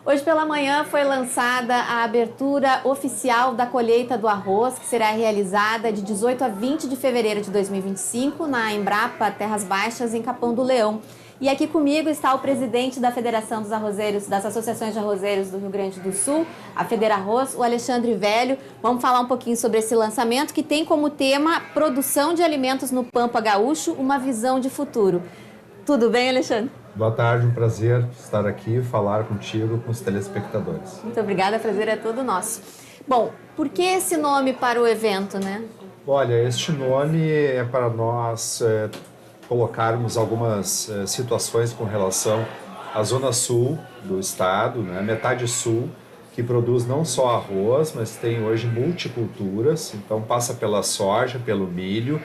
Hoje pela manhã foi lançada a abertura oficial da colheita do arroz, que será realizada de 18 a 20 de fevereiro de 2025 na Embrapa Terras Baixas, em Capão do Leão. E aqui comigo está o presidente da Federação dos Arrozeiros, das Associações de Arrozeiros do Rio Grande do Sul, a Federarroz, o Alexandre Velho. Vamos falar um pouquinho sobre esse lançamento que tem como tema Produção de Alimentos no Pampa Gaúcho, uma visão de futuro. Tudo bem, Alexandre? Boa tarde, um prazer estar aqui e falar contigo, com os telespectadores. Muito obrigada, o prazer é todo nosso. Bom, por que esse nome para o evento, né? Olha, este nome é para nós colocarmos algumas situações com relação à zona sul do estado, né? Metade sul, que produz não só arroz, mas tem hoje multiculturas, então passa pela soja, pelo milho,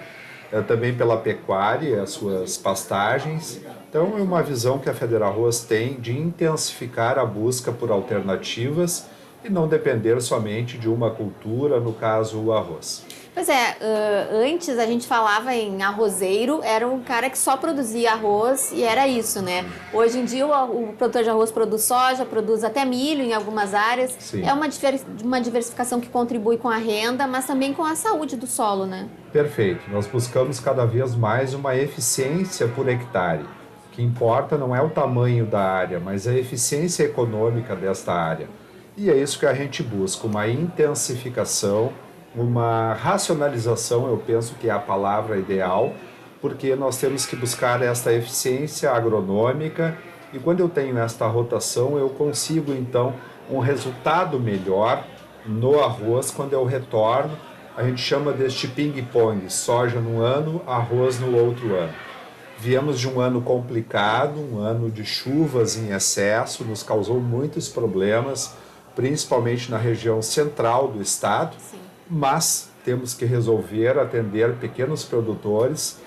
também pela pecuária, as suas pastagens. Então é uma visão que a Federarroz tem de intensificar a busca por alternativas e não depender somente de uma cultura, no caso o arroz. Pois é, antes a gente falava em arrozeiro, era um cara que só produzia arroz e era isso, né? Hoje em dia o produtor de arroz produz soja, produz até milho em algumas áreas. Sim. É uma diversificação que contribui com a renda, mas também com a saúde do solo, né? Perfeito. Nós buscamos cada vez mais uma eficiência por hectare. O que importa não é o tamanho da área, mas a eficiência econômica desta área. E é isso que a gente busca, uma intensificação, uma racionalização, eu penso que é a palavra ideal, porque nós temos que buscar esta eficiência agronômica e quando eu tenho esta rotação, eu consigo então um resultado melhor no arroz quando eu retorno. A gente chama deste ping-pong, soja num ano, arroz no outro ano. Viemos de um ano complicado, um ano de chuvas em excesso, nos causou muitos problemas, principalmente na região central do estado. Sim. Mas temos que resolver atender pequenos produtores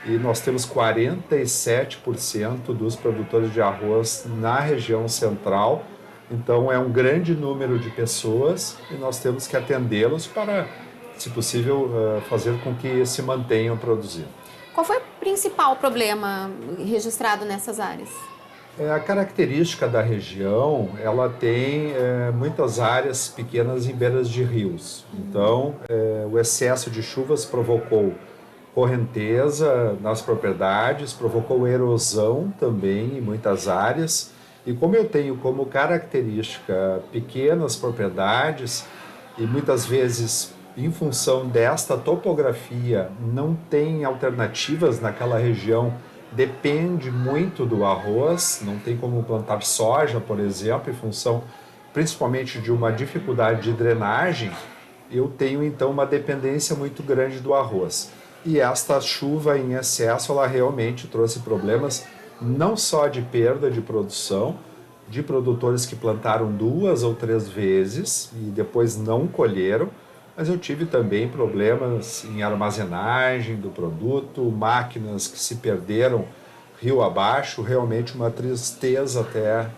e nós temos 47% dos produtores de arroz na região central. Então é um grande número de pessoas e nós temos que atendê-los para, se possível, fazer com que se mantenham produzindo. Qual foi o principal problema registrado nessas áreas? A característica da região, ela tem muitas áreas pequenas em beiras de rios. Então, o excesso de chuvas provocou correnteza nas propriedades, provocou erosão também em muitas áreas. E como eu tenho como característica pequenas propriedades e muitas vezes, em função desta topografia, não tem alternativas naquela região, depende muito do arroz, não tem como plantar soja, por exemplo, em função principalmente de uma dificuldade de drenagem, eu tenho então uma dependência muito grande do arroz. E esta chuva em excesso, ela realmente trouxe problemas não só de perda de produção, de produtores que plantaram 2 ou 3 vezes e depois não colheram, mas eu tive também problemas em armazenagem do produto, máquinas que se perderam rio abaixo, realmente uma tristeza até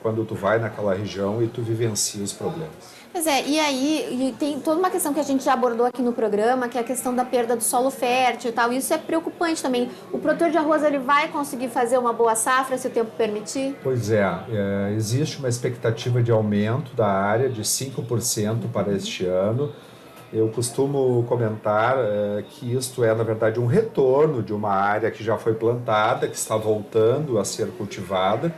quando tu vai naquela região e tu vivencia os problemas. Pois é, e aí tem toda uma questão que a gente já abordou aqui no programa, que é a questão da perda do solo fértil e tal, isso é preocupante também. O produtor de arroz, ele vai conseguir fazer uma boa safra se o tempo permitir? Pois existe uma expectativa de aumento da área de 5% para este ano. Eu costumo comentar que isto é, na verdade, um retorno de uma área que já foi plantada, que está voltando a ser cultivada,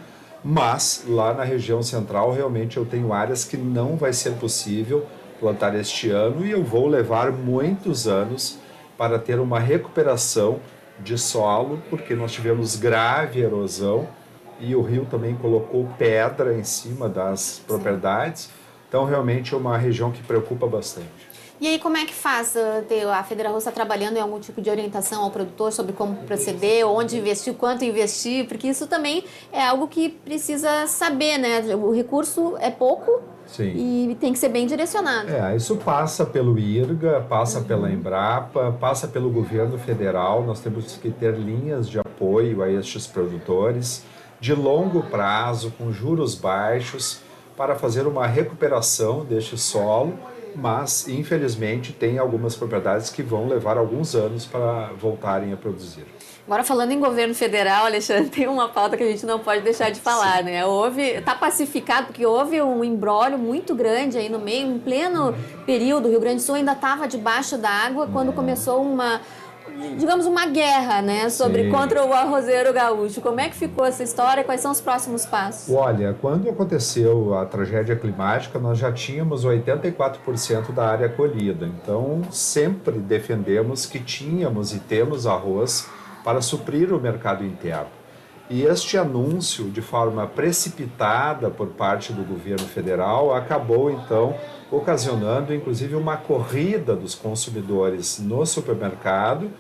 mas lá na região central realmente eu tenho áreas que não vai ser possível plantar este ano e eu vou levar muitos anos para ter uma recuperação de solo, porque nós tivemos grave erosão e o rio também colocou pedra em cima das propriedades, então realmente é uma região que preocupa bastante. E aí, como é que faz? A Federarroz está trabalhando em algum tipo de orientação ao produtor sobre como proceder, onde investir, quanto investir? Porque isso também é algo que precisa saber, né? O recurso é pouco. Sim. E tem que ser bem direcionado. Isso passa pelo IRGA, passa pela Embrapa, passa pelo governo federal. Nós temos que ter linhas de apoio a estes produtores de longo prazo, com juros baixos, para fazer uma recuperação deste solo mas infelizmente tem algumas propriedades que vão levar alguns anos para voltarem a produzir. Agora, falando em governo federal, Alexandre, tem uma pauta que a gente não pode deixar de falar, Sim. né? Está pacificado, porque houve um imbróglio muito grande aí no meio, em pleno período, o Rio Grande do Sul ainda estava debaixo d'água quando começou uma guerra, né, contra o arrozeiro gaúcho. Como é que ficou essa história? Quais são os próximos passos? Olha, quando aconteceu a tragédia climática, nós já tínhamos 84% da área colhida. Então, sempre defendemos que tínhamos e temos arroz para suprir o mercado interno. E este anúncio, de forma precipitada por parte do governo federal, acabou, então, ocasionando, inclusive, uma corrida dos consumidores no supermercado.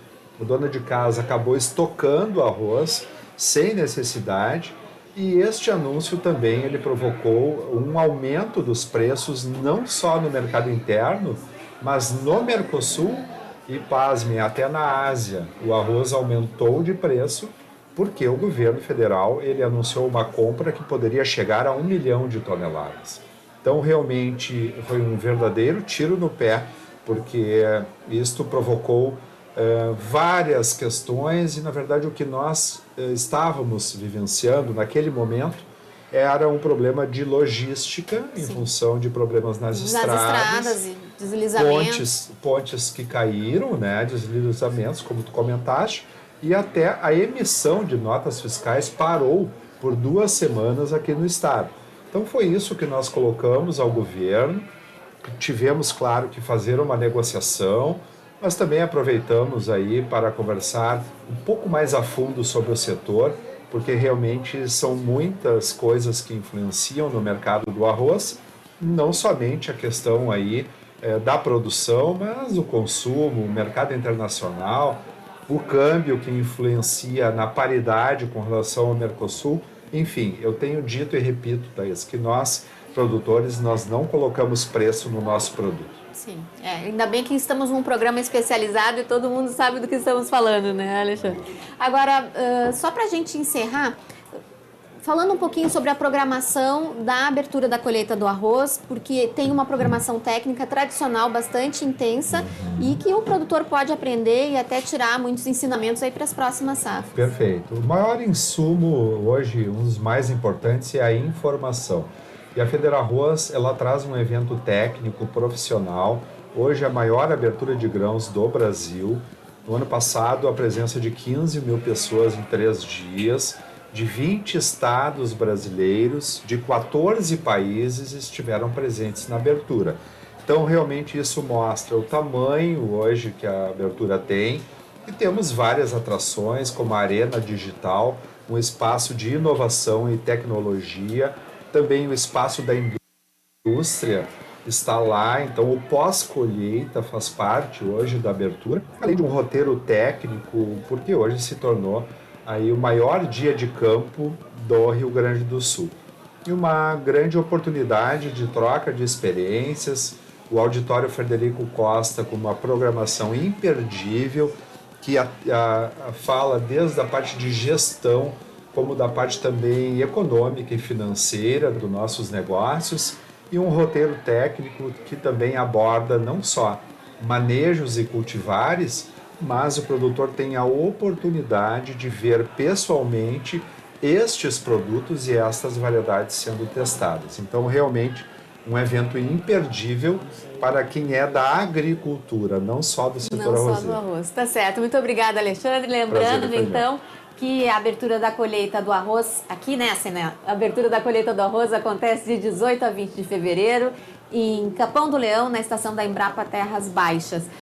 O dono de casa acabou estocando arroz sem necessidade. E este anúncio também ele provocou um aumento dos preços, não só no mercado interno, mas no Mercosul e, pasmem, até na Ásia. O arroz aumentou de preço porque o governo federal ele anunciou uma compra que poderia chegar a 1 milhão de toneladas. Então, realmente, foi um verdadeiro tiro no pé, porque isto provocou várias questões e, na verdade, o que nós estávamos vivenciando naquele momento era um problema de logística em função de problemas nas estradas e deslizamentos. Pontes que caíram, né, deslizamentos, como tu comentaste, e até a emissão de notas fiscais parou por 2 semanas aqui no estado. Então foi isso que nós colocamos ao governo, tivemos, claro, que fazer uma negociação, mas também aproveitamos aí para conversar um pouco mais a fundo sobre o setor, porque realmente são muitas coisas que influenciam no mercado do arroz, não somente a questão aí da produção, mas o consumo, o mercado internacional, o câmbio que influencia na paridade com relação ao Mercosul. Enfim, eu tenho dito e repito, Thaís, que nós, produtores, nós não colocamos preço no nosso produto. Sim, ainda bem que estamos num programa especializado e todo mundo sabe do que estamos falando, né, Alexandre? Agora, só para a gente encerrar, falando um pouquinho sobre a programação da abertura da colheita do arroz, porque tem uma programação técnica tradicional bastante intensa e que o produtor pode aprender e até tirar muitos ensinamentos aí para as próximas safras. Perfeito. O maior insumo hoje, um dos mais importantes, é a informação. E a Federarroz, ela traz um evento técnico profissional, hoje a maior abertura de grãos do Brasil. No ano passado, a presença de 15 mil pessoas em 3 dias, de 20 estados brasileiros, de 14 países estiveram presentes na abertura. Então, realmente, isso mostra o tamanho hoje que a abertura tem. E temos várias atrações, como a Arena Digital, um espaço de inovação e tecnologia, também o espaço da indústria está lá, então o pós-colheita faz parte hoje da abertura, além de um roteiro técnico, porque hoje se tornou aí o maior dia de campo do Rio Grande do Sul. E uma grande oportunidade de troca de experiências, o Auditório Frederico Costa com uma programação imperdível, que fala desde a parte de gestão, como da parte também econômica e financeira dos nossos negócios, e um roteiro técnico que também aborda não só manejos e cultivares, mas o produtor tem a oportunidade de ver pessoalmente estes produtos e estas variedades sendo testadas. Então, realmente, um evento imperdível para quem é da agricultura, não só do setor arrozeiro. Não só do arroz. Tá certo. Muito obrigada, Alexandre. Lembrando, então, que a abertura da colheita do arroz, aqui nessa, né? A abertura da colheita do arroz acontece de 18 a 20 de fevereiro em Capão do Leão, na estação da Embrapa Terras Baixas.